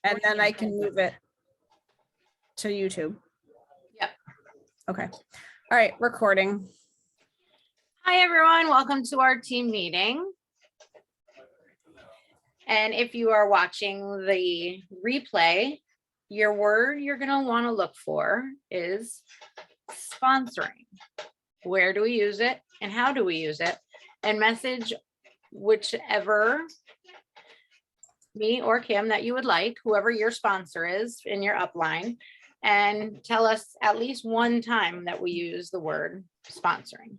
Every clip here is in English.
And then I can move it to YouTube. Yep. Okay. All right, recording. Hi, everyone. Welcome to our team meeting. And if you are watching the replay, your word you're going to want to look for is sponsoring. Where do we use it and how do we use it? And message whichever me or Kim that you would like, whoever your sponsor is in your upline, and tell us at least one time that we use the word sponsoring.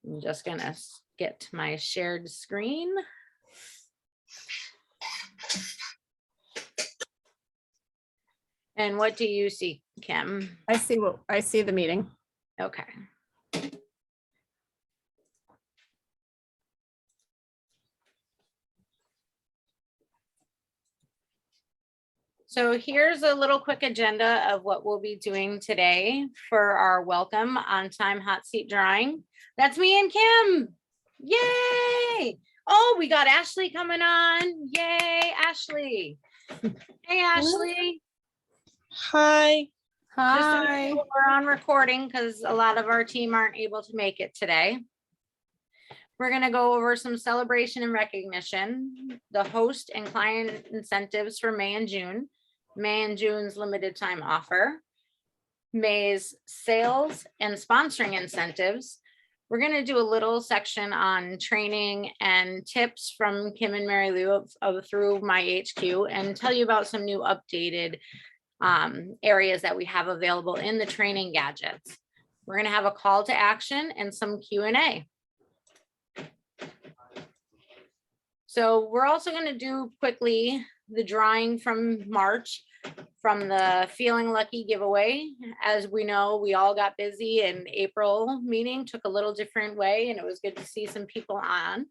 I'm just gonna get my shared screen. And what do you see, Kim? I see the meeting. Okay. So here's a little quick agenda of what we'll be doing today for our welcome on time hot seat drawing. That's me and Kim. Yay! Oh, we got Ashley coming on. Yay, Ashley. Hey, Ashley. Hi. Just so you Hi. know, we're on recording because a lot of our team aren't able to make it today. We're going to go over some celebration and recognition, the host and client incentives for May and June, May and June's limited time offer, May's sales and sponsoring incentives. We're going to do a little section on training and tips from Kim and Mary Lou of through my HQ and tell you about some new updated areas that we have available in the training gadgets. We're going to have a call to action and some Q&A. So we're also going to do quickly the drawing from March from the Feeling Lucky giveaway. As we know, we all got busy and April meeting took a little different way and it was good to see some people on.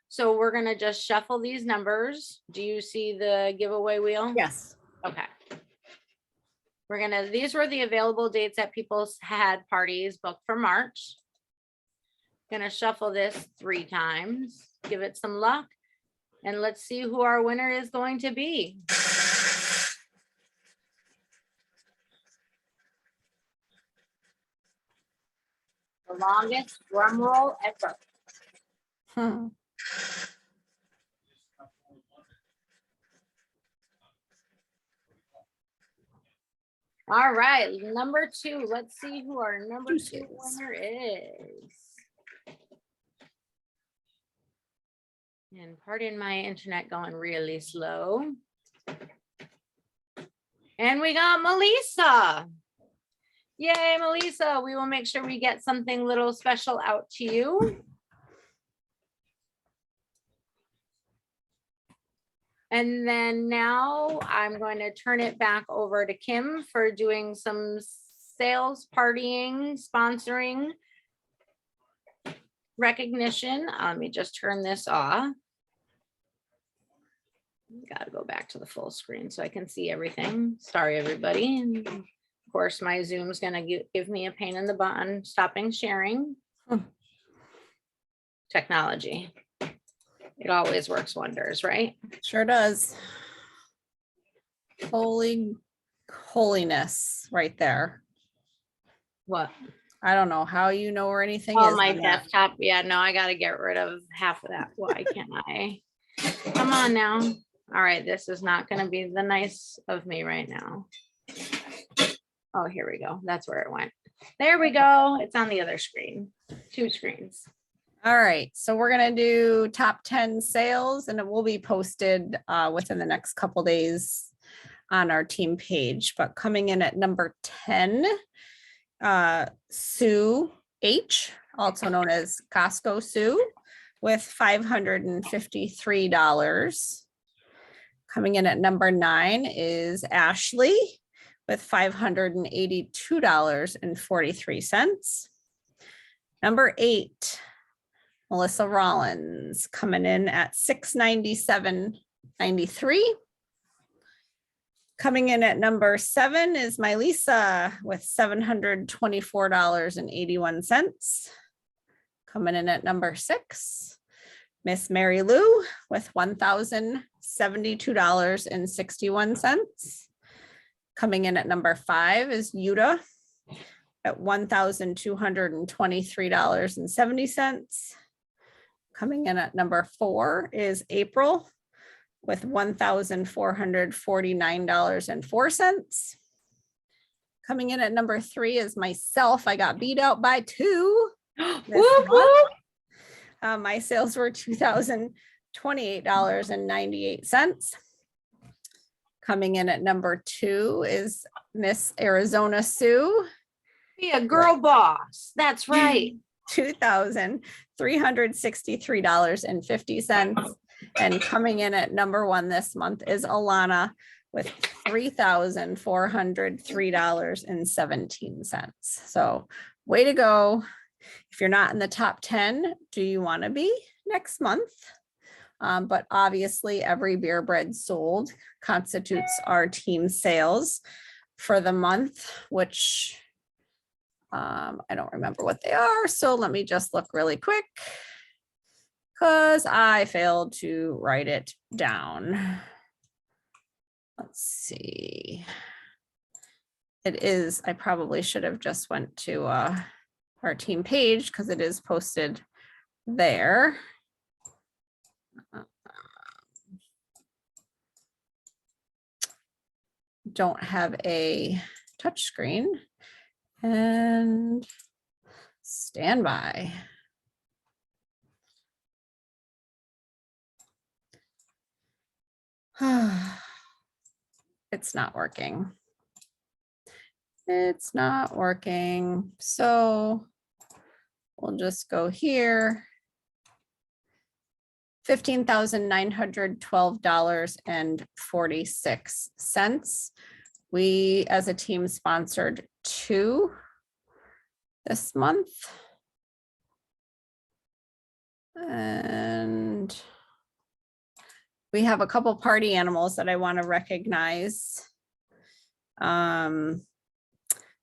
So we're going to just shuffle these numbers. Do you see the giveaway wheel? Yes. Okay. These were the available dates that people had parties booked for March. Gonna shuffle this 3 times, give it some luck. And let's see who our winner is going to be. The longest drum roll ever. All right, number 2. Let's see who our number 2 winner is. And pardon my internet going really slow. And we got Melissa. Yay, Melissa. We will make sure we get something little special out to you. And then now I'm going to turn it back over to Kim for doing some sales, partying, sponsoring, recognition. Let me just turn this off. Got to go back to the full screen so I can see everything. Sorry, everybody. And of course, my Zoom's going to give me a pain in the butt on stopping sharing. Technology. It always works wonders, right? Sure does. Holiness right there. What? I don't know how you know where anything Oh, is. my on that. desktop. Yeah, no, I got to get rid of half of that. Why can't I? Come on now. All right, this is not going to be the nice of me right now. Oh, here we go. That's where it went. There we go. It's on the other screen. 2 screens. All right, so we're gonna do top 10 sales and it will be posted within the next couple days on our team page. But coming in at number 10, Sue H, also known as Costco Sue, with $553. Coming in at number 9 is Ashley with $582.43. Number 8, Melissa Rollins, coming in at $697.93. Coming in at number 7 is my Lisa with $724.81. Coming in at number 6, Miss Mary Lou with $1,072.61. Coming in at number 5 is Yuta at $1,223.70. Coming in at number 4 is April with $1,449.04. Coming in at number 3 is myself. I got beat out by 2. Whoop, this month. whoop. My sales were $2,028.98. Coming in at number 2 is Miss Arizona Sue. Be a girl boss. That's right. $2,363.50. And coming in at number 1 this month is Alana with $3,403.17. So way to go. If you're not in the top 10, do you want to be next month? But obviously every beer bread sold constitutes our team sales for the month, which I don't remember what they are. So let me just look really quick because I failed to write it down. Let's see. It is, I probably should have just went to our team page because it is posted there. Don't have a touch screen and stand by. It's not working. It's not working. So we'll just go here. $15,912.46. We as a team sponsored 2 this month. And we have a couple party animals that I want to recognize.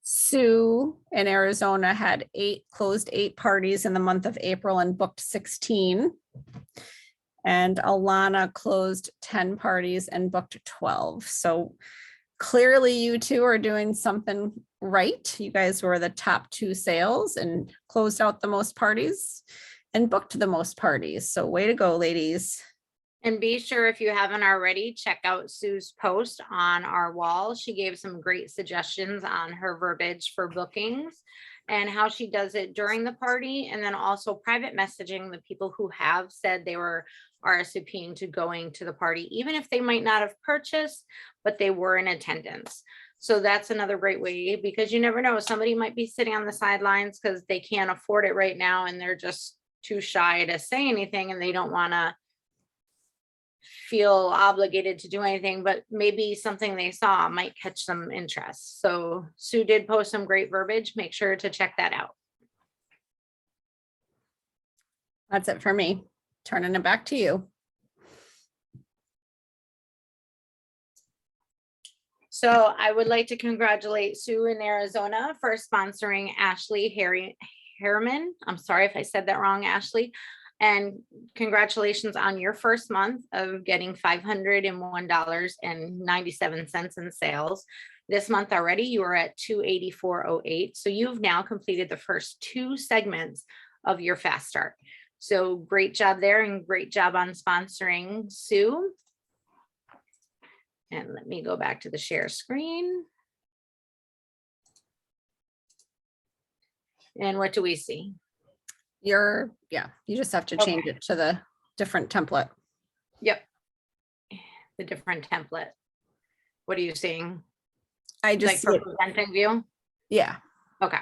Sue in Arizona had closed 8 parties in the month of April and booked 16. And Alana closed 10 parties and booked 12. So clearly you two are doing something right. You guys were the top 2 sales and closed out the most parties and booked the most parties. So way to go, ladies. And be sure, if you haven't already, check out Sue's post on our wall. She gave some great suggestions on her verbiage for bookings and how she does it during the party, and then also private messaging the people who have said they were RSVPing to going to the party, even if they might not have purchased, but they were in attendance. So that's another great way, because you never know, somebody might be sitting on the sidelines because they can't afford it right now and they're just too shy to say anything and they don't want to feel obligated to do anything, but maybe something they saw might catch some interest. So Sue did post some great verbiage. Make sure to check that out. That's it for me. Turning it back to you. So I would like to congratulate Sue in Arizona for sponsoring Ashley Harriman. I'm sorry if I said that wrong, Ashley. And congratulations on your first month of getting $501.97 in sales. This month already, you are at $284.08. So you've now completed the first 2 segments of your fast start. So great job there, and great job on sponsoring, Sue. And let me go back to the share screen. And what do we see? You just have to change it to the different template. Yep. The different template. What are you seeing? I just, like for presenting view? Yeah. Okay.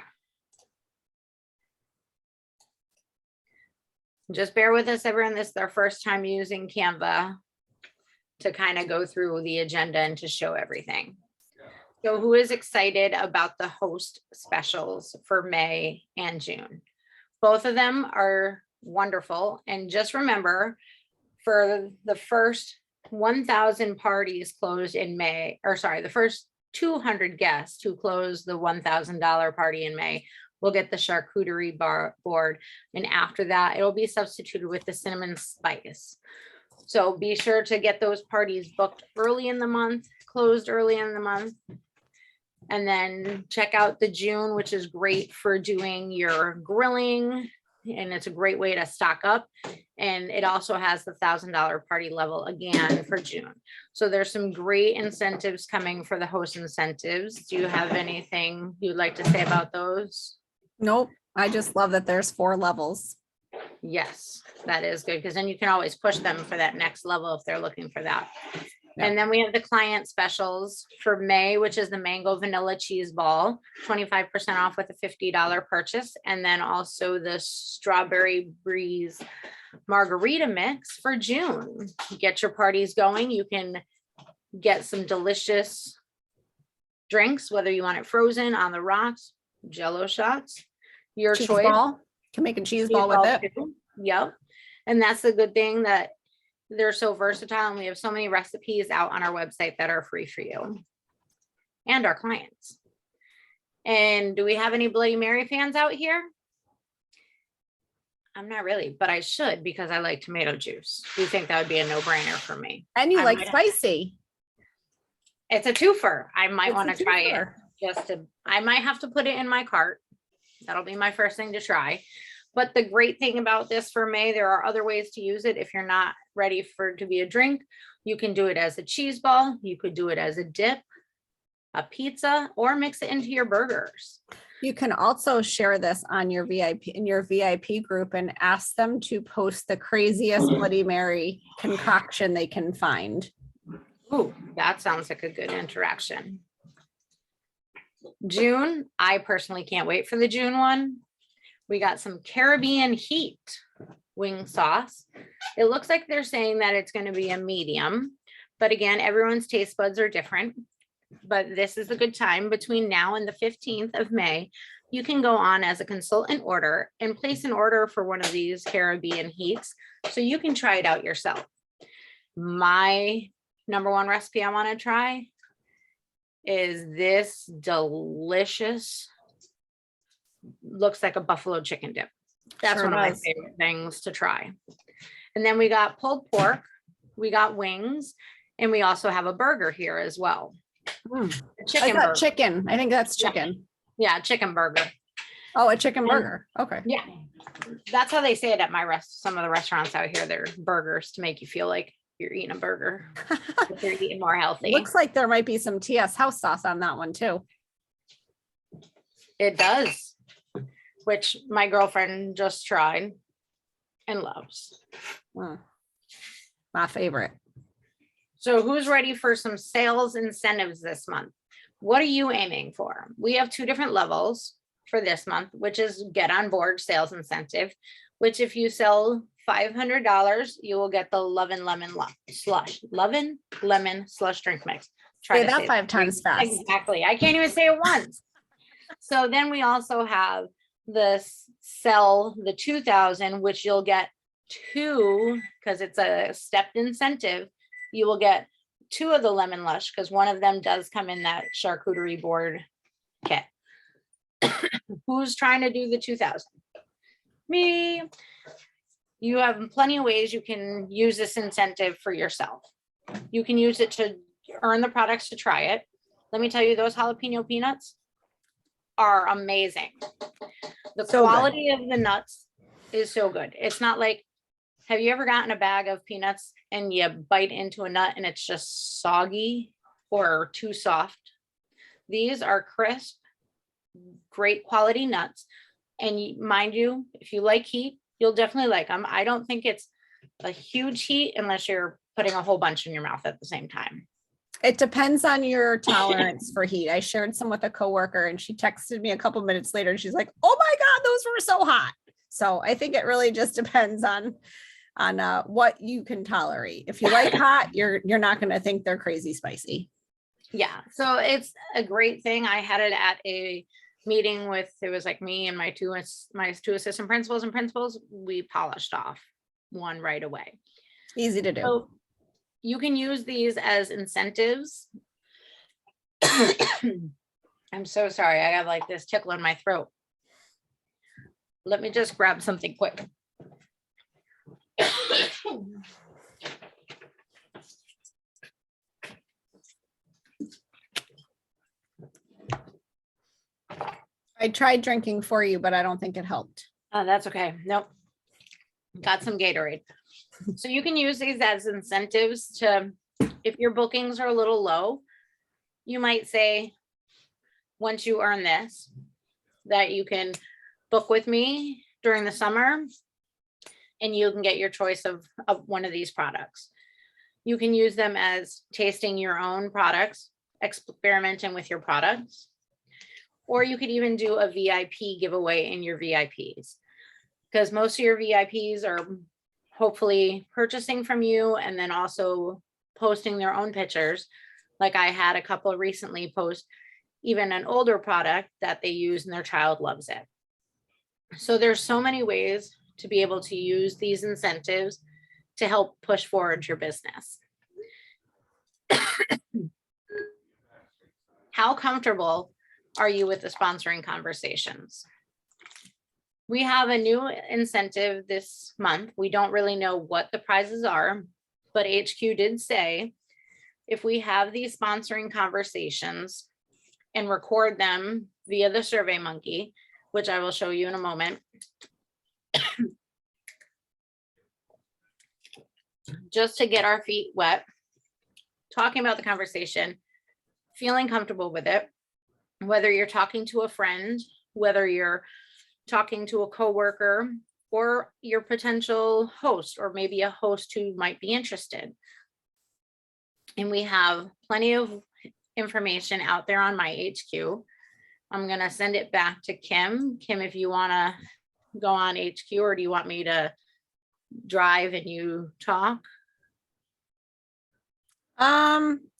Just bear with us, everyone. This is their first time using Canva to kind of go through the agenda and to show everything. So who is excited about the host specials for May and June? Both of them are wonderful. And just remember, for the first 1,000 parties closed in May, or sorry, the first 200 guests who closed the $1,000 party in May we'll get the charcuterie board. And after that, it'll be substituted with the cinnamon spice. So be sure to get those parties booked early in the month, closed early in the month. And then check out the June, which is great for doing your grilling. And it's a great way to stock up. And it also has the $1,000 party level again for June. So there's some great incentives coming for the host incentives. Do you have anything you'd like to say about those? Nope. I just love that there's 4 levels. Yes, that is good, because then you can always push them for that next level if they're looking for that. Yeah. And then we have the client specials for May, which is the mango vanilla cheese ball, 25% off with a $50 purchase. And then also the strawberry breeze margarita mix for June. Get your parties going. You can get some delicious drinks, whether you want it frozen, on the rocks, Jello shots, your Cheese choice. ball. Can make a cheese ball with it. Too. Yep. And that's the good thing, that they're so versatile, and we have so many recipes out on our website that are free for you and our clients. And do we have any Bloody Mary fans out here? I'm not really, but I should, because I like tomato juice. Do you think that would be a no-brainer for me? And you I like might- spicy. It's a twofer. I might It's a want to try it. twofer. I might have to put it in my cart. That'll be my first thing to try. But the great thing about this for May, there are other ways to use it. If you're not ready for it to be a drink, you can do it as a cheese ball. You could do it as a dip, a pizza, or mix it into your burgers. You can also share this on your VIP group and ask them to post the craziest Bloody Mary concoction they can find. Ooh, that sounds like a good interaction. June, I personally can't wait for the June one. We got some Caribbean heat wing sauce. It looks like they're saying that it's going to be a medium, but again, everyone's taste buds are different. But this is a good time between now and the 15th of May. You can go on as a consultant order and place an order for one of these Caribbean heats, so you can try it out yourself. My number one recipe I want to try is this delicious, looks like a buffalo chicken dip. That's Sure one of my does. favorite things to try. And then we got pulled pork, we got wings, and we also have a burger here as well. Mm. A I chicken thought burger. chicken. I think that's Yeah. chicken. Yeah, chicken burger. Oh, a chicken And- burger. Okay. Yeah, that's how they say it at my some of the restaurants out here. They're burgers to make you feel like you're eating a burger. But you're eating more healthy. Looks like there might be some TS house sauce on that one too. It does, which my girlfriend just tried and loves. Mm. My favorite. So who's ready for some sales incentives this month? What are you aiming for? We have 2 different levels for this month, which is get on board sales incentive, which if you sell $500, you will get the Lovin' Lemon slush, Lovin' Lemon slush drink mix. Say to that say 5 times fast. Exactly. I can't even say it once. So then we also have the sell the 2,000, which you'll get 2, because it's a stepped incentive. You will get 2 of the lemon lush, because one of them does come in that charcuterie board kit. Who's trying to do the 2,000? Me. You have plenty of ways you can use this incentive for yourself. You can use it to earn the products to try it. Let me tell you, those jalapeno peanuts are amazing. The So good. quality of the nuts is so good. It's not like, have you ever gotten a bag of peanuts and you bite into a nut and it's just soggy or too soft? These are crisp, great quality nuts. And mind you, if you like heat, you'll definitely like them. I don't think it's a huge heat unless you're putting a whole bunch in your mouth at the same time. It depends on your tolerance for heat. I shared some with a coworker and she texted me a couple minutes later and she's like, oh my God, those were so hot. So I think it really just depends on what you can tolerate. If you like hot, you're not going to think they're crazy spicy. Yeah, so it's a great thing. I had it at a meeting with, it was like me and my two assistant principals and principals. We polished off one right away. Easy to do. So you can use these as incentives. I'm so sorry. I have like this tickle in my throat. Let me just grab something quick. I tried drinking for you, but I don't think it helped. Oh, that's okay. Nope. Got some Gatorade. So you can use these as incentives to, if your bookings are a little low, you might say, once you earn this, that you can book with me during the summer and you can get your choice of one of these products. You can use them as tasting your own products, experimenting with your products. Or you could even do a VIP giveaway in your VIPs. Because most of your VIPs are hopefully purchasing from you and then also posting their own pictures. Like I had a couple recently post even an older product that they use and their child loves it. So there's so many ways to be able to use these incentives to help push forward your business. How comfortable are you with the sponsoring conversations? We have a new incentive this month. We don't really know what the prizes are, but HQ did say if we have these sponsoring conversations and record them via the Survey Monkey, which I will show you in a moment. Just to get our feet wet, talking about the conversation, feeling comfortable with it, whether you're talking to a friend, whether you're talking to a coworker or your potential host, or maybe a host who might be interested. And we have plenty of information out there on my HQ. I'm going to send it back to Kim. Kim, if you want to go on HQ, or do you want me to drive and you talk?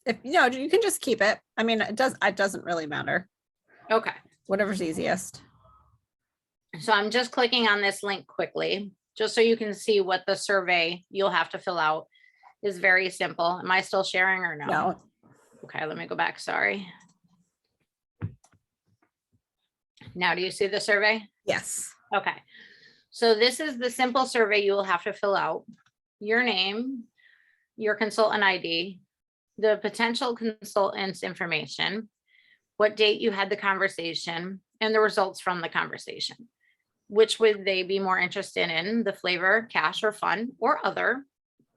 If you can just keep it. I mean, it doesn't really matter. Okay. Whatever's easiest. So I'm just clicking on this link quickly, just so you can see what the survey you'll have to fill out is. Very simple. Am I still sharing or no? No. Okay, let me go back. Sorry. Now, do you see the survey? Yes. Okay. So this is the simple survey you will have to fill out. Your name, your consultant ID, the potential consultant's information, what date you had the conversation, and the results from the conversation. Which would they be more interested in, the flavor, cash, or fun, or other?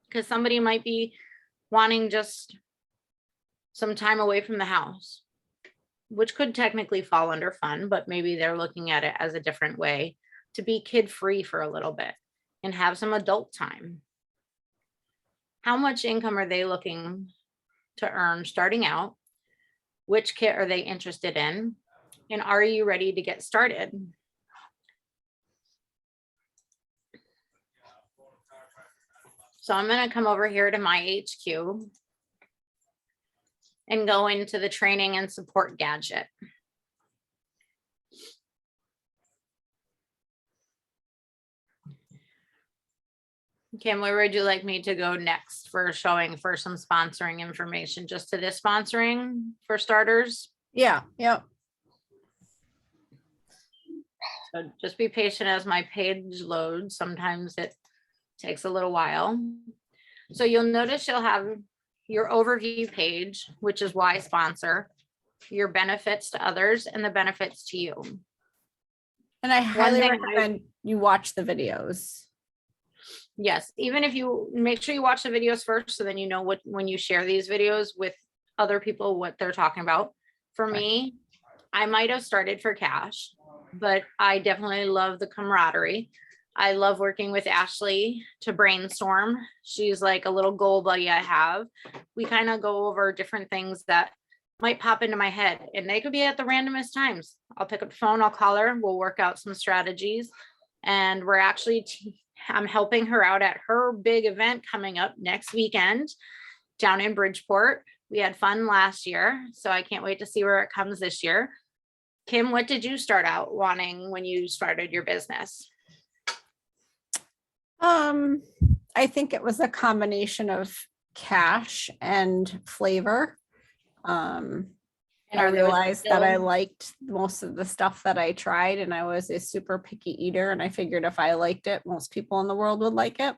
Because somebody might be wanting just some time away from the house, which could technically fall under fun, but maybe they're looking at it as a different way to be kid-free for a little bit and have some adult time. How much income are they looking to earn starting out? Which kit are they interested in? And are you ready to get started? So I'm going to come over here to my HQ and go into the training and support gadget. Kim, where would you like me to go next for showing for some sponsoring information? Just to this sponsoring for starters? Yeah. Yep. So just be patient as my page loads. Sometimes it takes a little while. So you'll notice you'll have your overview page, which is why sponsor, your benefits to others, and the benefits to you. And I highly thing recommend you watch the videos. Yes, even if you make sure you watch the videos first, so then you know what, when you share these videos with other people, what they're talking about. For me, I might have started for cash, but I definitely love the camaraderie. I love working with Ashley to brainstorm. She's like a little goal buddy I have. We kind of go over different things that might pop into my head, and they could be at the randomest times. I'll pick up the phone, I'll call her, we'll work out some strategies. And we're actually, I'm helping her out at her big event coming up next weekend down in Bridgeport. We had fun last year, so I can't wait to see where it comes this year. Kim, what did you start out wanting when you started your business? I think it was a combination of cash and flavor. And And I are those realized that I still- liked most of the stuff that I tried, and I was a super picky eater, and I figured if I liked it, most people in the world would like it.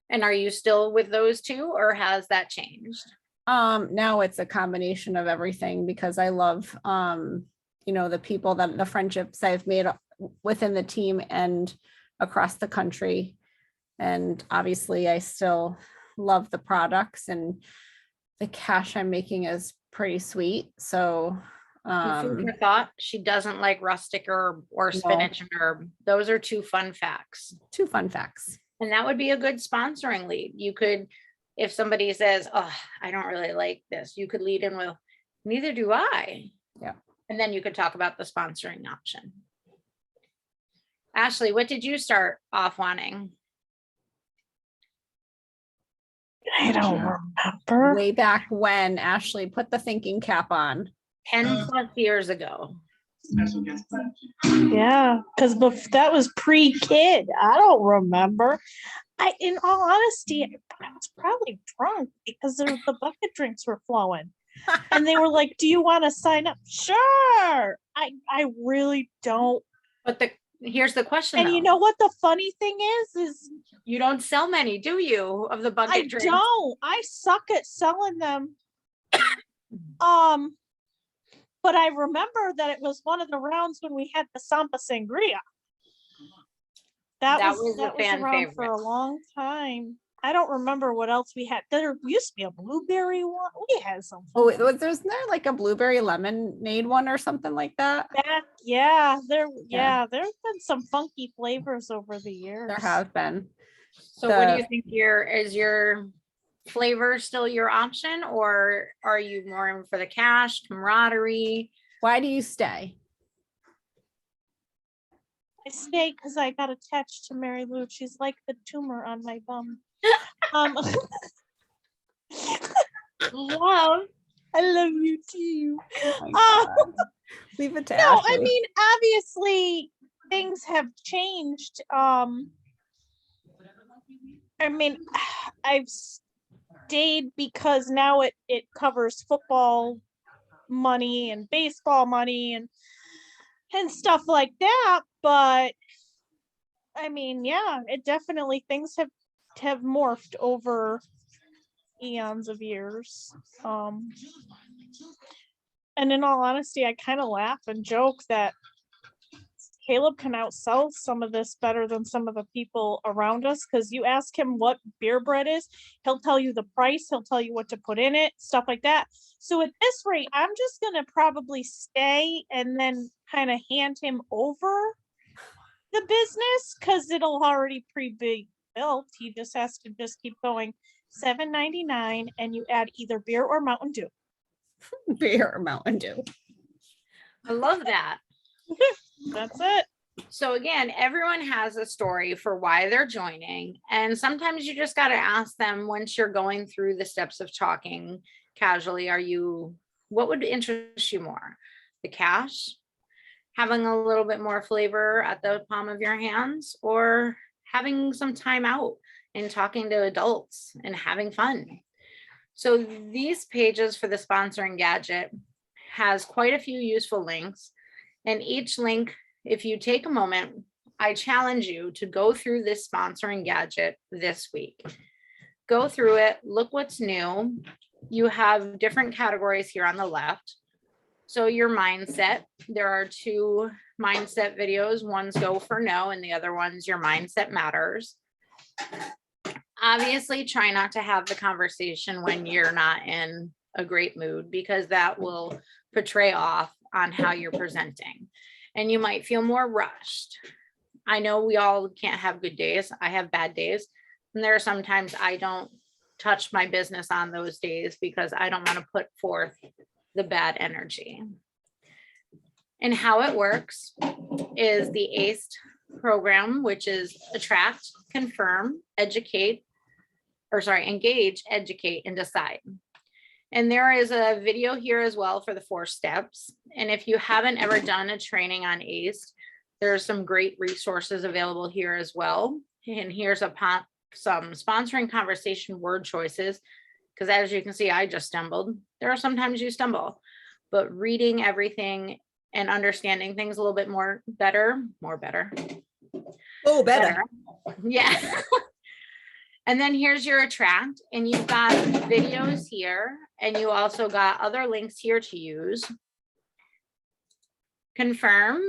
And are you still with those two, or has that changed? Now it's a combination of everything because I love, the people that the friendships I've made within the team and across the country. And obviously I still love the products, and the cash I'm making is pretty sweet. So, And food for thought, she doesn't like rustic herb or spinach and herb. Those are two fun facts. 2 fun facts. And that would be a good sponsoring lead. You could, if somebody says, oh, I don't really like this, you could lead in with, neither do I. Yeah. And then you could talk about the sponsoring option. Ashley, what did you start off wanting? I don't remember. Way back when, Ashley, put the thinking cap on. 10 plus years ago. Yeah, because that was pre-kid. I don't remember. In all honesty, I was probably drunk because the bucket drinks were flowing, and they were like, "Do you want to sign up?" Sure. I really don't. But here's the question. And though. you know what the funny thing is You don't sell many, do you, of the bucket I drinks? don't. I suck at selling them. But I remember that it was one of the rounds when we had the Sampa Sangria. That was a fan around for favorite. a long time. I don't remember what else we had. There used to be a blueberry one. We had some. Oh, there's there like a blueberry lemonade one or something like that? There's Yeah. been some funky flavors over the years. There have been. So what do The- you think is your flavor still your option, or are you more in for the cash, camaraderie? Why do you stay? I stayed because I got attached to Mary Lou. She's like the tumor on my bum. Love. I love you too. Oh my God. Leave it to No, I Ashley. mean, obviously things have changed. I mean, I've stayed because now it covers football money and baseball money and stuff like that. But I mean, yeah, it definitely things have morphed over eons of years. And in all honesty, I kind of laugh and joke that Caleb can outsell some of this better than some of the people around us, because you ask him what beer bread is, he'll tell you the price, he'll tell you what to put in it, stuff like that. So at this rate, I'm just gonna probably stay and then kind of hand him over the business because it'll already pre-be built. He just has to just keep going. $7.99, and you add either beer or Mountain Dew. Beer or Mountain Dew. I love that. That's it. So again, everyone has a story for why they're joining. And sometimes you just got to ask them once you're going through the steps of talking casually, what would interest you more? The cash, having a little bit more flavor at the palm of your hands, or having some time out and talking to adults and having fun? So these pages for the sponsoring gadget has quite a few useful links. And each link, if you take a moment, I challenge you to go through this sponsoring gadget this week. Go through it, look what's new. You have different categories here on the left. So your mindset, there are 2 mindset videos. One's go for no, and the other one's your mindset matters. Obviously, try not to have the conversation when you're not in a great mood, because that will portray off on how you're presenting, and you might feel more rushed. I know we all can't have good days. I have bad days, and there are sometimes I don't touch my business on those days because I don't want to put forth the bad energy. And how it works is the ACE program, which is attract, confirm, engage, educate, and decide. And there is a video here as well for the 4 steps. And if you haven't ever done a training on ACE, there's some great resources available here as well. And here's some sponsoring conversation word choices because as you can see, I just stumbled. There are sometimes you stumble, but reading everything and understanding things a little bit more better. Oh, better. Yeah. And then here's your attract, and you've got videos here, and you also got other links here to use. Confirm.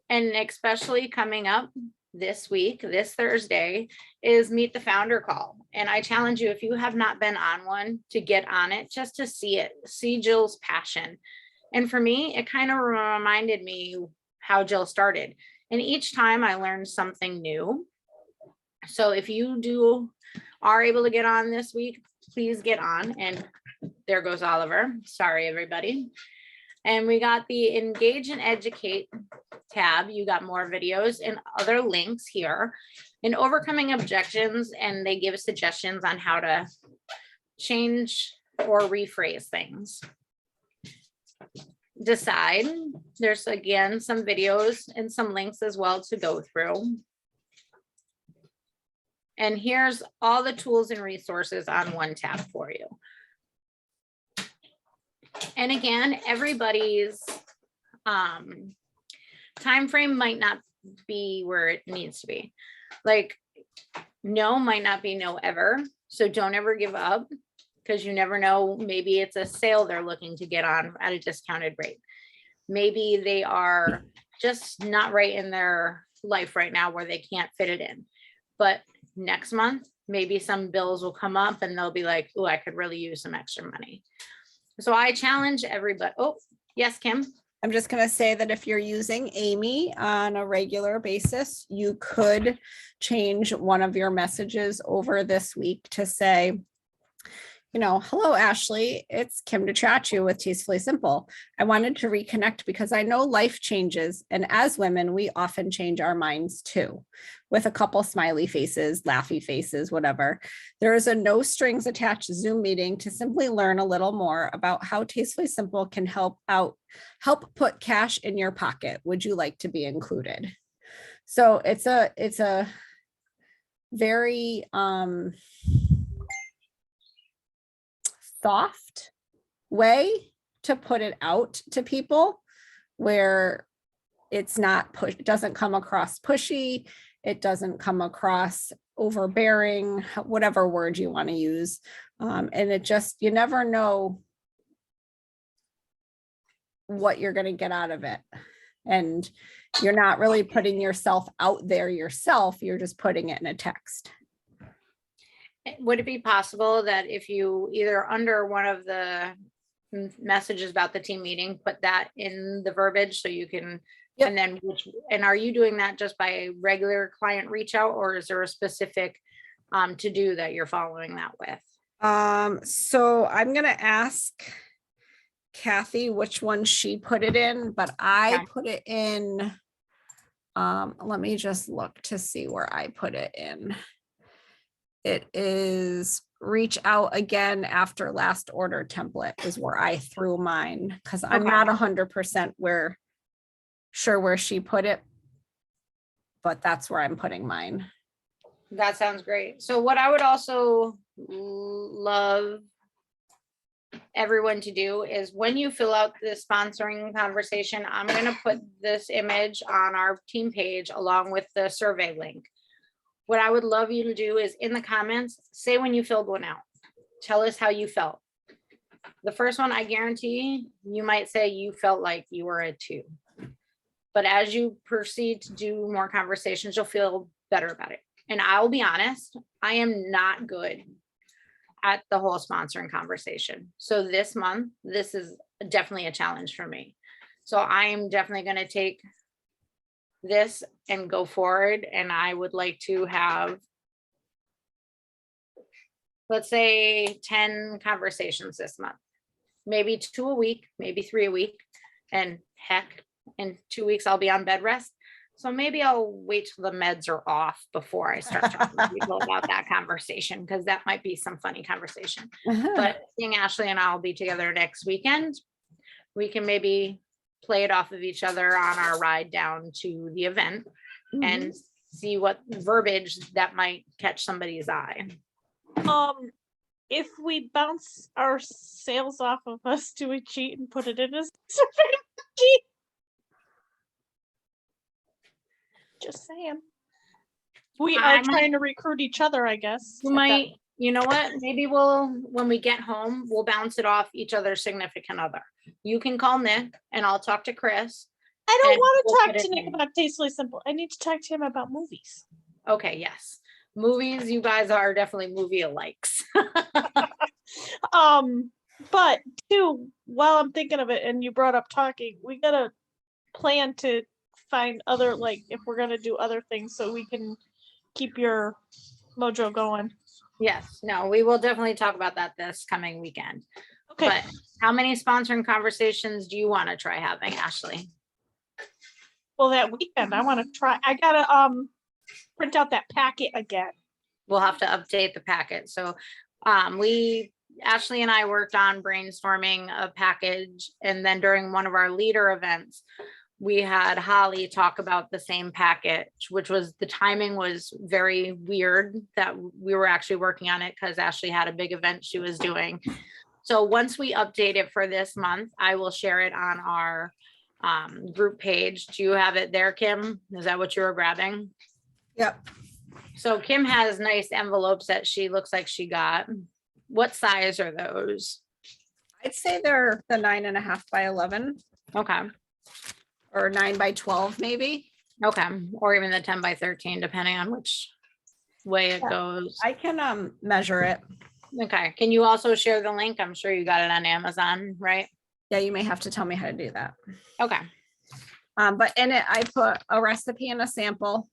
And especially coming up this week, this Thursday, is Meet the Founder call. And I challenge you, if you have not been on one, to get on it just to see it, see Jill's passion. And for me, it kind of reminded me how Jill started. And each time I learned something new. So if you are able to get on this week, please get on. And there goes Oliver. Sorry, everybody. And we got the Engage and Educate tab. You got more videos and other links here. And Overcoming Objections, and they give suggestions on how to change or rephrase things. Decide. There's again some videos and some links as well to go through. And here's all the tools and resources on one tab for you. And again, everybody's time frame might not be where it needs to be. Like no might not be no ever. So don't ever give up, because you never know. Maybe it's a sale they're looking to get on at a discounted rate. Maybe they are just not right in their life right now where they can't fit it in. But next month, maybe some bills will come up and they'll be like, oh, I could really use some extra money. So I challenge everybody. Oh, yes, Kim. I'm just going to say that if you're using Amy on a regular basis, you could change one of your messages over this week to say, you know, hello, Ashley, it's Kim DeChachu with Tastefully Simple. I wanted to reconnect because I know life changes. And as women, we often change our minds too, with a couple smiley faces, laughy faces, whatever. There is a no strings attached Zoom meeting to simply learn a little more about how Tastefully Simple can help put cash in your pocket. Would you like to be included? So it's a very, soft way to put it out to people, where it's not it doesn't come across pushy, it doesn't come across overbearing, whatever word you want to use. And it just, you never know what you're going to get out of it. And you're not really putting yourself out there yourself, you're just putting it in a text. Would it be possible that if you either under one of the messages about the team meeting, put that in the verbiage so you can, Yep. and then and are you doing that just by regular client reach out, or is there a specific to do that you're following that with? So I'm going to ask Kathy which one she put it in, but I Okay. put it in. Let me just look to see where I put it in. It is reach out again after last order template is where I threw mine, because I'm Okay. not 100% sure where she put it, but that's where I'm putting mine. That sounds great. So what I would also love everyone to do is when you fill out the sponsoring conversation, I'm going to put this image on our team page along with the survey link. What I would love you to do is in the comments, say when you filled one out, tell us how you felt. The first one, I guarantee you might say you felt like you were a 2. But as you proceed to do more conversations, you'll feel better about it. And I'll be honest, I am not good at the whole sponsoring conversation. So this month, this is definitely a challenge for me. So I am definitely going to take this and go forward. And I would like to have, let's say 10 conversations this month, maybe 2 a week, maybe 3 a week. And heck, in 2 weeks, I'll be on bed rest. So maybe I'll wait till the meds are off before I start talking to people about that conversation, because that might be some funny conversation. But seeing Ashley and I'll be together next weekend, we can maybe play it off of each other on our ride down to the event and see what verbiage that might catch somebody's eye. if we bounce our sales off of us, do we cheat and put it in as cheat? Just saying. We are I might- trying to recruit each other, I guess. You at that- might, you know what, maybe we'll, when we get home, we'll bounce it off each other's significant other. You can call Nick and I'll talk to Chris. I don't and want we'll to put talk to it Nick in. about Tastefully Simple. I need to talk to him about movies. Okay, yes. Movies, you guys are definitely movie alikes. But too, while I'm thinking of it, and you brought up talking, we gotta plan to find other, like, if we're gonna do other things, so we can keep your mojo going. Yes, no, we will definitely talk about that this coming weekend. Okay, But how many sponsoring conversations do you want to try having, Ashley? well, that weekend, I wanna try, I gotta, print out that packet again. We'll have to update the packet. So Ashley and I worked on brainstorming a package, and then during one of our leader events, we had Holly talk about the same package, which was, the timing was very weird that we were actually working on it because Ashley had a big event she was doing. So once we update it for this month, I will share it on our group page. Do you have it there, Kim? Is that what you were grabbing? Yep. So Kim has nice envelopes that she looks like she got. What size are those? I'd say they're the 9.5 by 11 Okay, or 9 by 12, maybe. okay, or even the 10 by 13, depending on which way it Yeah. goes. I can measure it. Okay, can you also share the link? I'm sure you got it on Amazon, right? Yeah, you may have to tell me how to do that. Okay, But in it, I put a recipe and a sample,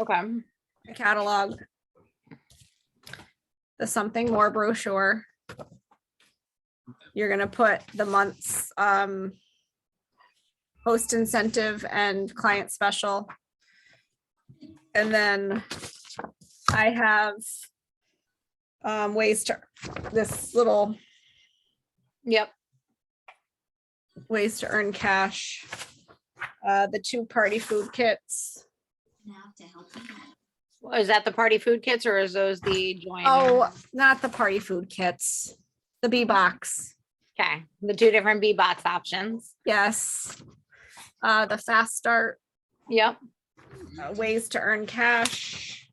okay, a catalog, the something more brochure. You're gonna put the month's host incentive and client special. And then I have ways to, this little yep, ways to earn cash. The 2 party food kits. is that the party food kits or is those the joint? Oh, not the party food kits, the B box. Okay, the 2 different B-Box options. Yes. The fast start, Yep, ways to earn cash.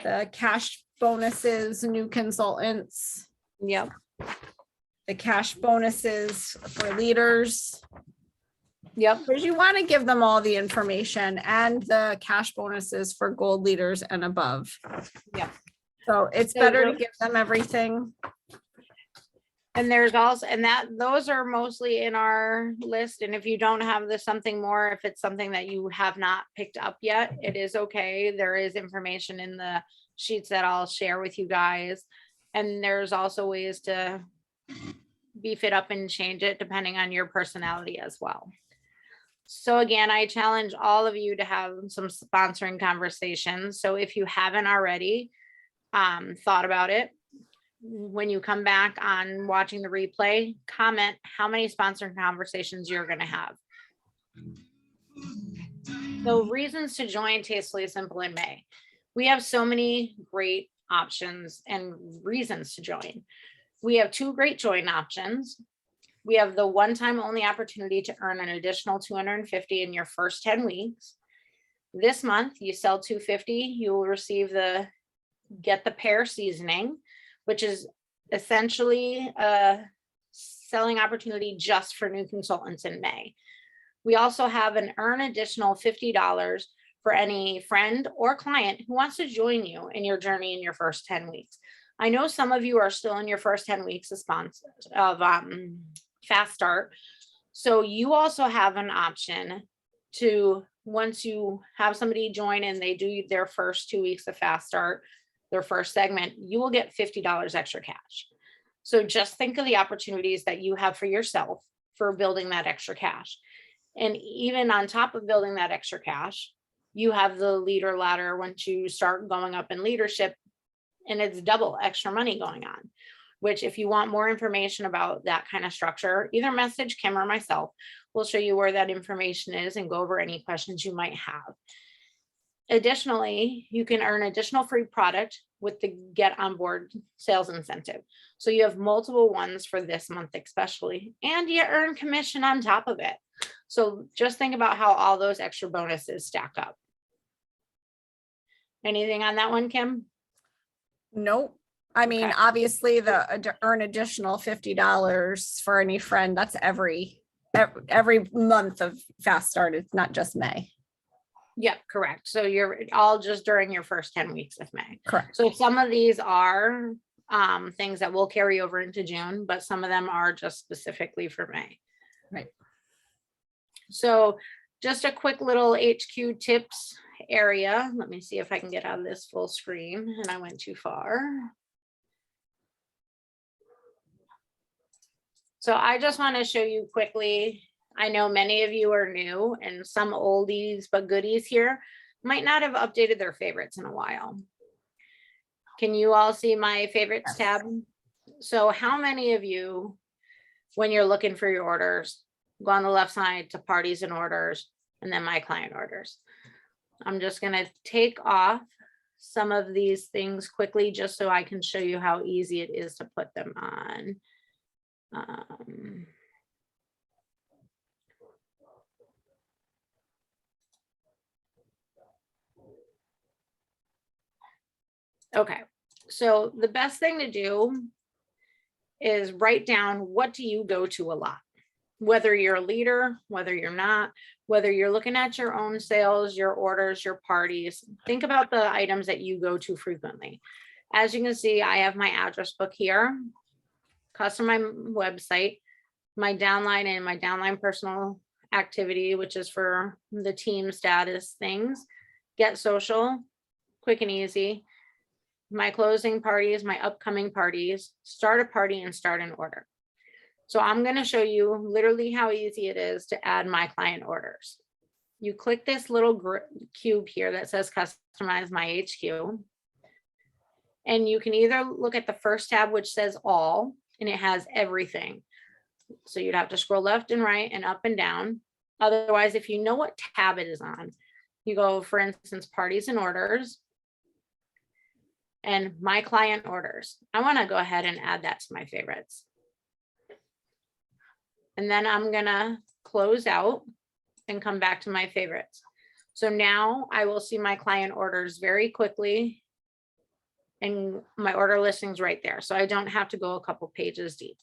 The cash bonuses, new consultants, yep, the cash bonuses for leaders. yep, Because you want to give them all the information, and the cash bonuses for gold leaders and above. Yep. So it's So better to you're- give them everything. and there's also, and that, those are mostly in our list, and if you don't have this something more, if it's something that you have not picked up yet, it is okay. There is information in the sheets that I'll share with you guys. And there's also ways to beef it up and change it depending on your personality as well. So again, I challenge all of you to have some sponsoring conversations. So if you haven't already thought about it, when you come back on watching the replay, comment how many sponsoring conversations you're going to have. So reasons to join Tastefully Simple in May. We have so many great options and reasons to join. We have 2 great join options. We have the one-time only opportunity to earn an additional $250 in your first 10 weeks. This month, you sell $250, you will receive the Get the Pair seasoning, which is essentially a selling opportunity just for new consultants in May. We also have an earn additional $50 for any friend or client who wants to join you in your journey in your first 10 weeks. I know some of you are still in your first 10 weeks of Fast Start. So you also have an option to, once you have somebody join and they do their first 2 weeks of Fast Start, their first segment, you will get $50 extra cash. So just think of the opportunities that you have for yourself for building that extra cash. And even on top of building that extra cash, you have the leader ladder once you start going up in leadership, and it's double extra money going on, which if you want more information about that kind of structure, either message Kim or myself. We'll show you where that information is and go over any questions you might have. Additionally, you can earn additional free product with the get on board sales incentive. So you have multiple ones for this month especially, and you earn commission on top of it. So just think about how all those extra bonuses stack up. Anything on that one, Kim? Nope. I mean, Okay. obviously earn additional $50 for any friend. That's every month of Fast Start. It's not just May. Yep, correct. So you're all just during your first 10 weeks of May. Correct. So some of these are things that will carry over into June, but some of them are just specifically for May. Right. So just a quick little HQ tips area. Let me see if I can get out of this full screen, and I went too far. So I just want to show you quickly. I know many of you are new and some oldies but goodies here might not have updated their favorites in a while. Can you all see my favorites tab? So how many of you, when you're looking for your orders, go on the left side to parties and orders and then my client orders? I'm just going to take off some of these things quickly just so I can show you how easy it is to put them on. Okay, so the best thing to do is write down, what do you go to a lot? Whether you're a leader, whether you're not, whether you're looking at your own sales, your orders, your parties, think about the items that you go to frequently. As you can see, I have my address book here, customer website, my downline and my downline personal activity, which is for the team status things, get social, quick and easy, my closing parties, my upcoming parties, start a party and start an order. So I'm going to show you literally how easy it is to add my client orders. You click this little cube here that says customize my HQ. And you can either look at the first tab, which says all, and it has everything. So you'd have to scroll left and right and up and down. Otherwise, if you know what tab it is on, you go, for instance, parties and orders and my client orders. I want to go ahead and add that to my favorites. And then I'm going to close out and come back to my favorites. So now I will see my client orders very quickly and my order listings right there. So I don't have to go a couple pages deep.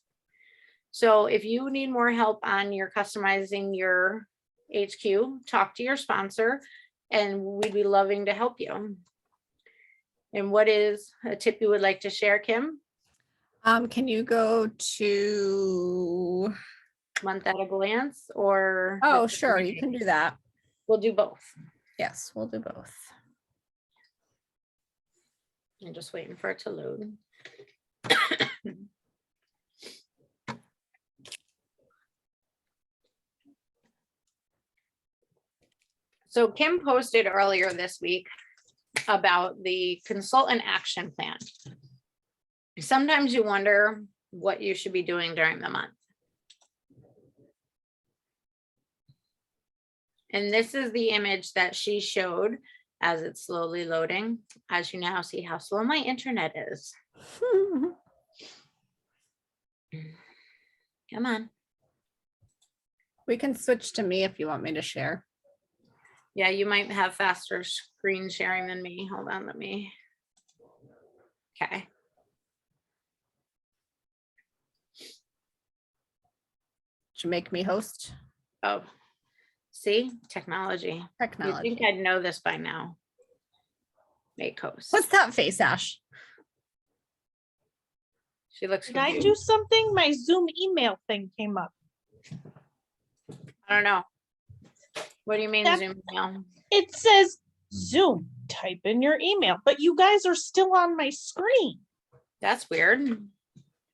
So if you need more help on your customizing your HQ, talk to your sponsor and we'd be loving to help you. And what is a tip you would like to share, Kim? Can you go to? Month at a glance or? Oh, sure. You can do that. We'll do both. Yes, we'll do both. I'm just waiting for it to load. So Kim posted earlier this week about the consultant action plan. Sometimes you wonder what you should be doing during the month. And this is the image that she showed as it's slowly loading. As you now see how slow my internet is. Come on. We can switch to me if you want me to share. Yeah, you might have faster screen sharing than me. Hold on, let me. Okay. Should make me host. Oh, see, technology. Technology. You think I'd know this by now. Make host. What's that face, Ash? She looks Did I confused. do something? My Zoom email thing came up. I don't know. What do you mean That- Zoom email? It says Zoom, type in your email, but you guys are still on my screen. That's weird.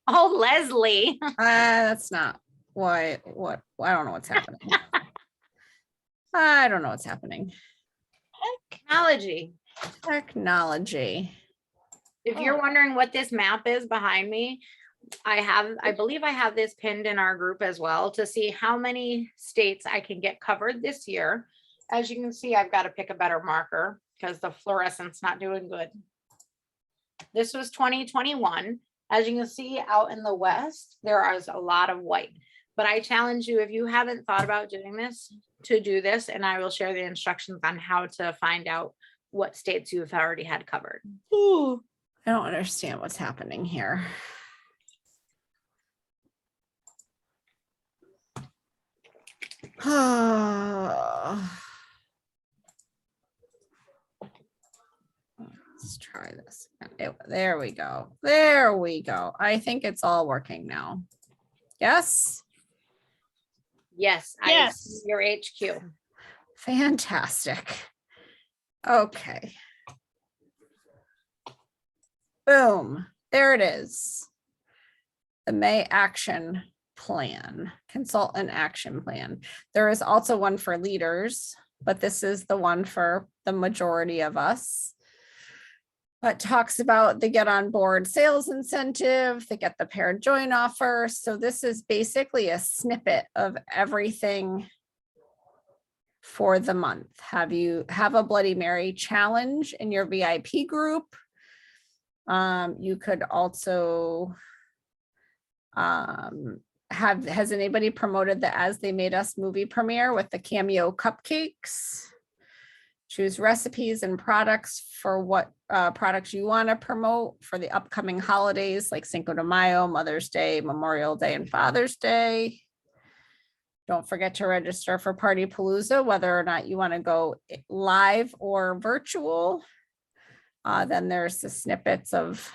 Oh, Leslie. That's not what I don't know what's happening. I don't know what's happening. Technology. Technology. If you're Oh. wondering what this map is behind me, I believe I have this pinned in our group as well to see how many states I can get covered this year. As you can see, I've got to pick a better marker because the fluorescent's not doing good. This was 2021. As you can see out in the west, there is a lot of white. But I challenge you, if you haven't thought about doing this, to do this, and I will share the instructions on how to find out what states you've already had covered. Ooh, I don't understand what's happening here. Let's try this. There we go. There we go. I think it's all working now. Yes, Yes, I Yes. see your HQ. fantastic. Okay. Boom, there it is. The May action plan, consultant action plan. There is also one for leaders, but this is the one for the majority of us. But talks about the get on board sales incentive, the get the pair join offer. So this is basically a snippet of everything for the month. Have a Bloody Mary challenge in your VIP group. You could also has anybody promoted the As They Made Us movie premiere with the Cameo cupcakes? Choose recipes and products for what products you want to promote for the upcoming holidays like Cinco de Mayo, Mother's Day, Memorial Day, and Father's Day. Don't forget to register for Party Palooza, whether or not you want to go live or virtual. Then there's the snippets of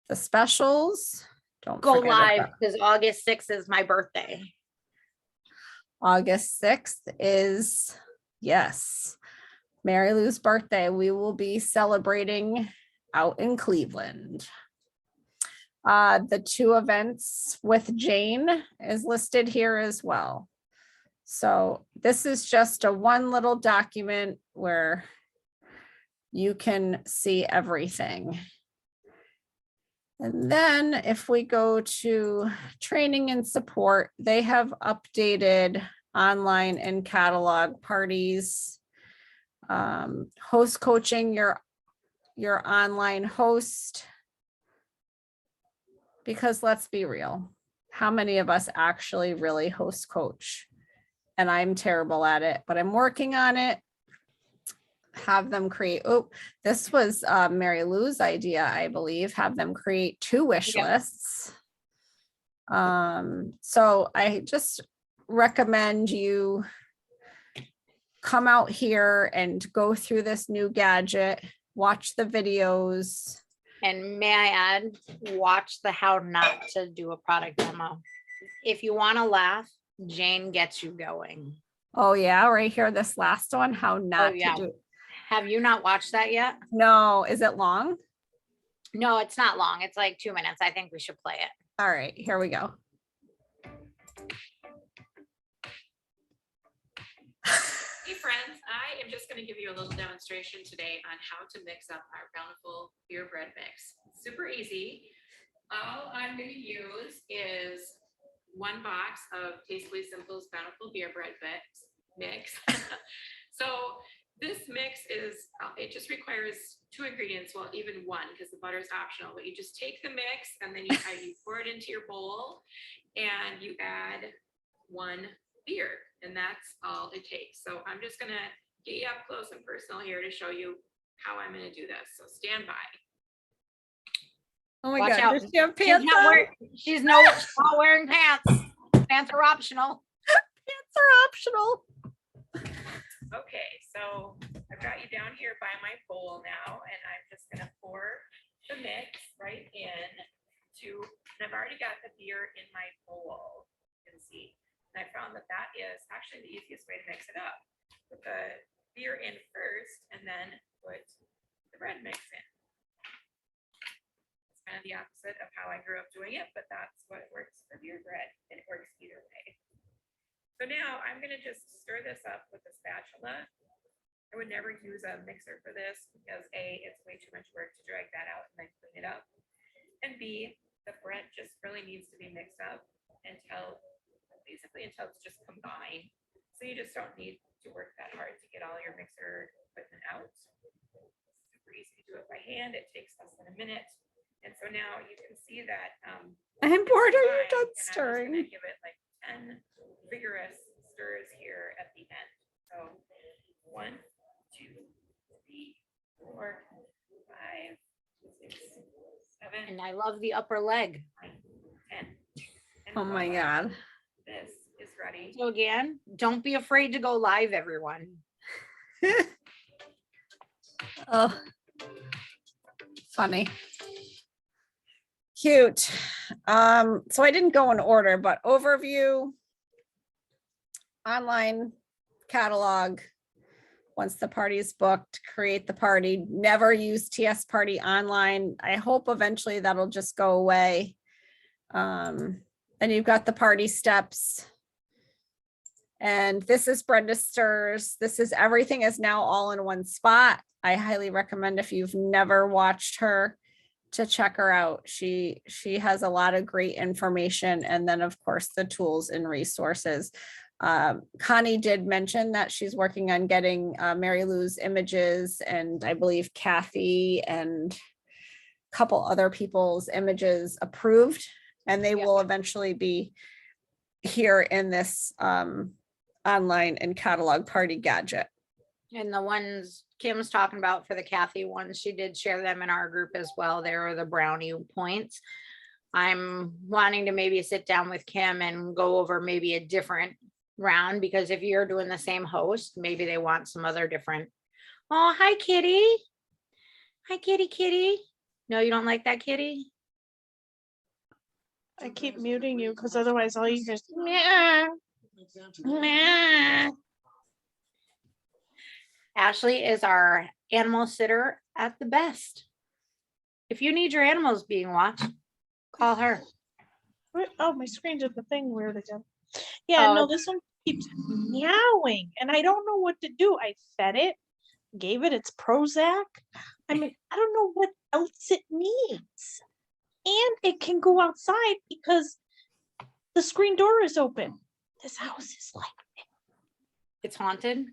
the specials. Don't Go forget live about because August 6th is my birthday. August 6th is, yes, Mary Lou's birthday. We will be celebrating out in Cleveland. The 2 events with Jane is listed here as well. So this is just a one little document where you can see everything. And then if we go to training and support, they have updated online and catalog parties. Host coaching your online host. Because let's be real, how many of us actually really host coach? And I'm terrible at it, but I'm working on it. Have them create, oh, this was Mary Lou's idea, I believe, have them create 2 wish Yep. lists. So I just recommend you come out here and go through this new gadget, watch the videos. And may I add, watch the how not to do a product demo. If you want to laugh, Jane gets you going. Oh yeah, right here, this last one, how not yeah. to do. Have you not watched that yet? No, is it long? No, it's not long. It's like 2 minutes. I think we should play it. All right, here we go. Hey friends, I am just going to give you a little demonstration today on how to mix up our Bountiful beer bread mix. Super easy. All I'm going to use is 1 box of Tastefully Simple's Bountiful beer bread mix. So this mix is, it just requires 2 ingredients, well, even 1 because the butter is optional, but you just take the mix and then you pour it into your bowl and you add 1 beer. And that's all it takes. So I'm just going to get you up close and personal here to show you how I'm going to do this. So stand by. Oh my Watch God, out. does she have She's pants not, on? she's not wearing pants. Pants are optional. Pants are optional. Okay, so I've got you down here by my bowl now, and I'm just going to pour the mix right in and I've already got the beer in my bowl, you can see. And I found that is actually the easiest way to mix it up. Put the beer in first and then put the bread mix in. It's kind of the opposite of how I grew up doing it, but that's what works for beer bread, and it works either way. So now I'm going to just stir this up with a spatula. I would never use a mixer for this because A, it's way too much work to drag that out and then clean it up. And B, the bread just really needs to be mixed up until it's just combined. So you just don't need to work that hard to get all your mixer equipment out. Super easy to do it by hand. It takes less than a minute. And so now you can see that. I'm bored. Are you fine, done and I'm just gonna stirring? Give it like 10 vigorous stirs here at the end. So 1, 2, 3, 4, 5, 6, 7, And I love the upper leg. 9, 10. And Oh my voila, God. This is ready. So again, don't be afraid to go live, everyone. Oh, funny. Cute. So I didn't go in order, but overview, online catalog. Once the party is booked, create the party. Never use TS Party online. I hope eventually that'll just go away. And you've got the party steps. And this is Brenda Stirs. This is everything is now all in one spot. I highly recommend if you've never watched her to check her out. She has a lot of great information. And then of course the tools and resources. Connie did mention that she's working on getting Mary Lou's images, and I believe Kathy and a couple other people's images approved, and they Yep. will eventually be here in this online and catalog party gadget. And the ones Kim's talking about for the Kathy ones, she did share them in our group as well. There are the brownie points. I'm wanting to maybe sit down with Kim and go over maybe a different round, because if you're doing the same host, maybe they want some other different. Oh, hi, kitty. Hi, kitty, kitty. No, you don't like that kitty? I keep muting you because otherwise all you hear is meow. Meow. Ashley is our animal sitter at the best. If you need your animals being watched, call her. Oh, my screen did the thing weird again. Yeah, Oh, no, this one keeps meowing and I don't know what to do. I fed it, gave it its Prozac. I mean, I don't know what else it needs. And it can go outside because the screen door is open. This house is like, It's haunted.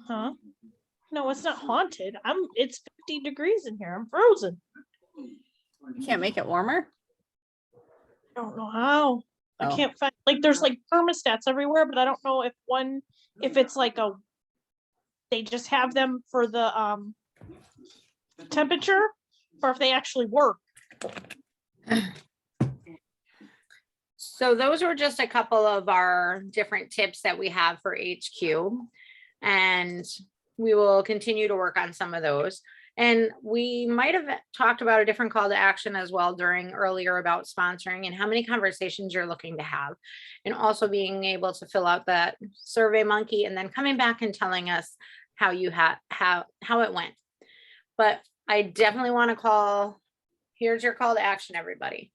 huh? No, it's not haunted. It's 50 degrees in here. I'm frozen. You can't make it warmer? I don't know how. I Oh. can't find, like, there's like thermostats everywhere, but I don't know if it's like they just have them for the temperature or if they actually work. So those were just a couple of our different tips that we have for HQ. And we will continue to work on some of those. And we might have talked about a different call to action as well during earlier about sponsoring and how many conversations you're looking to have. And also being able to fill out that Survey Monkey and then coming back and telling us how you how it went. But I definitely want to call, here's your call to action, everybody.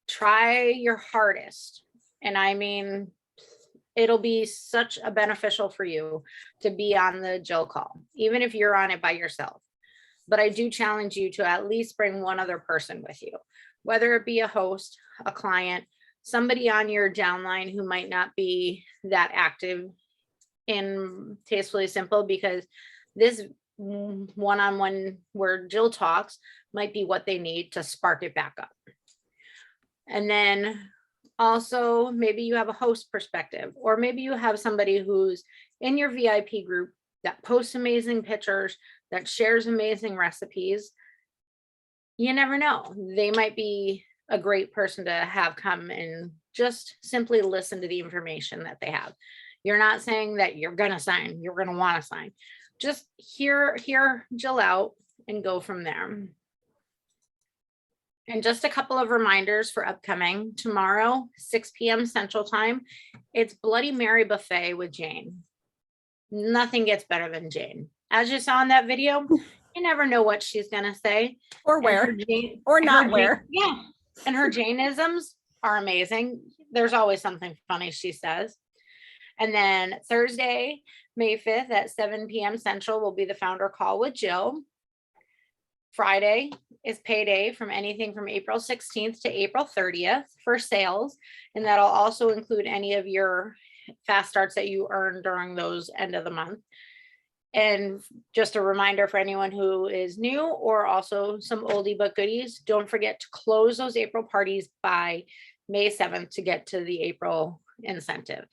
Try your hardest. And I mean, it'll be such a beneficial for you to be on the Jill call, even if you're on it by yourself. But I do challenge you to at least bring one other person with you, whether it be a host, a client, somebody on your downline who might not be that active in Tastefully Simple, because this one-on-one where Jill talks might be what they need to spark it back up. And then also maybe you have a host perspective, or maybe you have somebody who's in your VIP group that posts amazing pictures, that shares amazing recipes. You never know. They might be a great person to have come and just simply listen to the information that they have. You're not saying that you're going to sign, you're going to want to sign. Just hear Jill out and go from there. And just a couple of reminders for upcoming tomorrow, 6 p.m. Central Time. It's Bloody Mary Buffet with Jane. Nothing gets better than Jane. As you saw in that video, you never know what she's going to say. Or where, or not where. Yeah. And her Janeisms are amazing. There's always something funny she says. And then Thursday, May 5th at 7 p.m. Central will be the founder call with Jill. Friday is payday from anything from April 16th to April 30th for sales. And that'll also include any of your fast starts that you earn during those end of the month. And just a reminder for anyone who is new or also some oldie but goodies, don't forget to close those April parties by May 7th to get to the April incentive.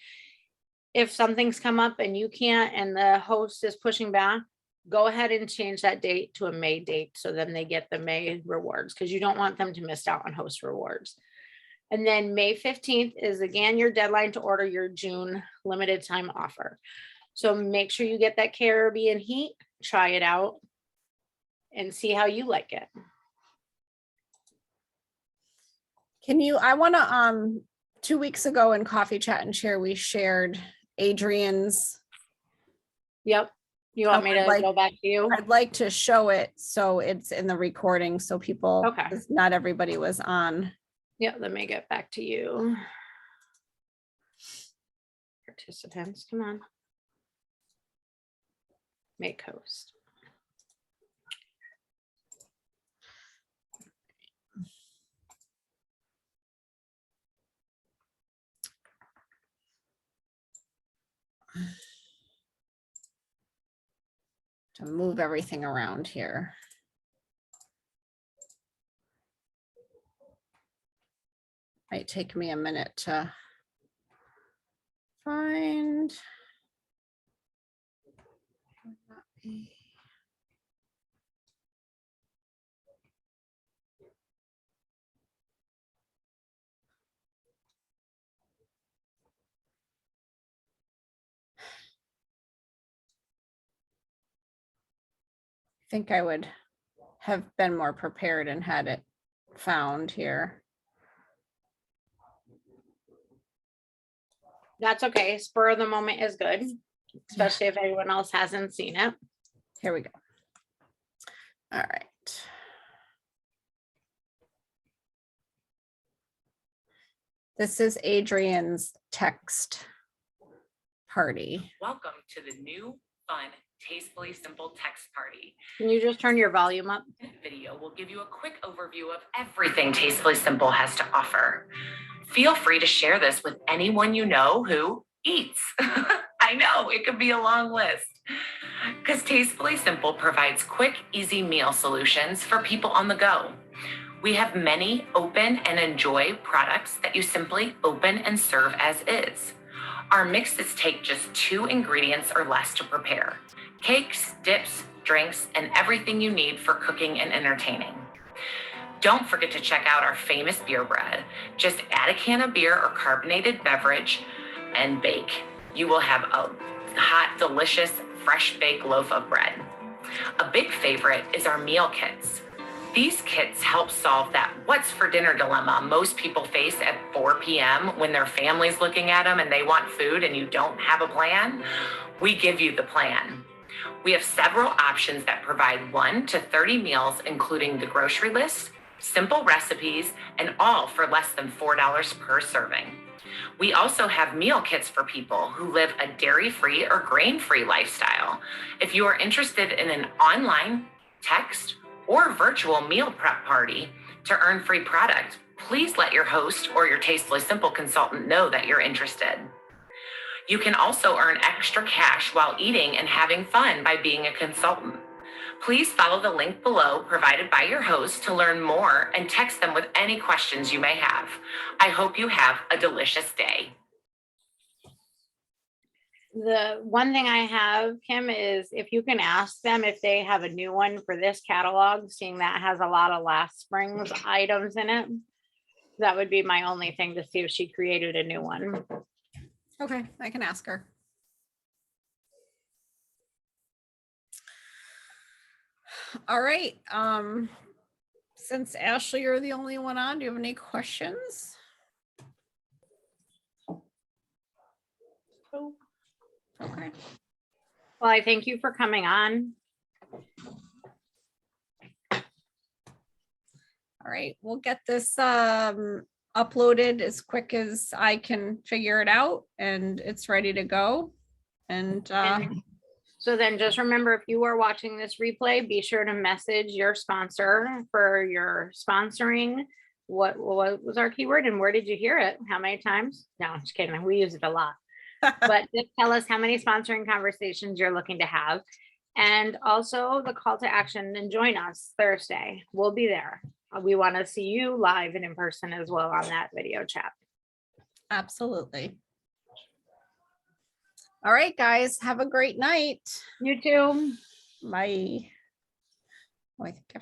If something's come up and you can't and the host is pushing back, go ahead and change that date to a May date so then they get the May rewards because you don't want them to miss out on host rewards. And then May 15th is again your deadline to order your June limited time offer. So make sure you get that Caribbean heat, try it out, and see how you like it. Can you, I want to, 2 weeks ago in Coffee Chat and Share, we shared Adrian's. Yep. You want me to Like- go back to you? I'd like to show it so it's in the recording so people, Okay. 'cause not everybody was on. Yeah, let me get back to you. Participants, come on. Make host. To move everything around here. Might take me a minute to find. I think I would have been more prepared and had it found here. That's okay. Spur of the moment is good, especially if anyone else hasn't seen it. Here we go. All right. This is Adrian's text party. Welcome to the new, fun, tastefully simple text party. Can you just turn your volume up? This video will give you a quick overview of everything Tastefully Simple has to offer. Feel free to share this with anyone you know who eats. I know, it could be a long list. Because Tastefully Simple provides quick, easy meal solutions for people on the go. We have many open and enjoy products that you simply open and serve as is. Our mixes take just 2 ingredients or less to prepare: cakes, dips, drinks, and everything you need for cooking and entertaining. Don't forget to check out our famous beer bread. Just add a can of beer or carbonated beverage and bake. You will have a hot, delicious, fresh baked loaf of bread. A big favorite is our meal kits. These kits help solve that what's for dinner dilemma most people face at 4 p.m. when their family's looking at them and they want food and you don't have a plan. We give you the plan. We have several options that provide 1 to 30 meals, including the grocery list, simple recipes, and all for less than $4 per serving. We also have meal kits for people who live a dairy-free or grain-free lifestyle. If you are interested in an online, text, or virtual meal prep party to earn free product, please let your host or your Tastefully Simple consultant know that you're interested. You can also earn extra cash while eating and having fun by being a consultant. Please follow the link below provided by your host to learn more and text them with any questions you may have. I hope you have a delicious day. The one thing I have, Kim, is if you can ask them if they have a new one for this catalog, seeing that has a lot of last spring's items in it. That would be my only thing, to see if she created a new one. Okay, I can ask her. All right, since Ashley, you're the only one on, do you have any questions? Oh, Okay, Well, I thank you for coming on. all right, we'll get this uploaded as quick as I can figure it out, and it's ready to go. And So then just remember, if you are watching this replay, be sure to message your sponsor for your sponsoring. What was our keyword and where did you hear it? How many times? No, I'm just kidding. We use it a lot. But just tell us how many sponsoring conversations you're looking to have. And also the call to action and join us Thursday. We'll be there. We want to see you live and in person as well on that video chat. Absolutely. All right, guys, have a great night. You too. Bye. Oh, I think I